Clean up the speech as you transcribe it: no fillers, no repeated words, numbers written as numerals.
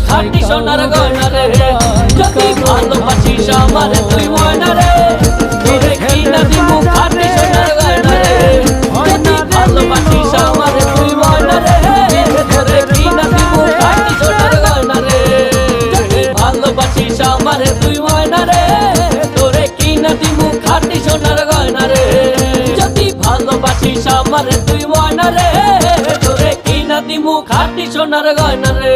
খাঁটি সোনার গয়না রে যদি ভালোবাসিস আমারে তুই ময়না রে তোরে কিনা দিমু খাঁটি সোনার গয়না রে যদি ভালোবাসিস আমারে তুই ময়না রে তোরে কিনা দিমু খাঁটি সোনার গয়না রে ভালোবাসিস আমারে তুই ময়না রে তোরে কিনা দিমু খাঁটি সোনার গয়না রে যদি ভালোবাসিস আমারে তুই ময়না রে তোরে কিনা দিমু খাঁটি সোনার গয়না রে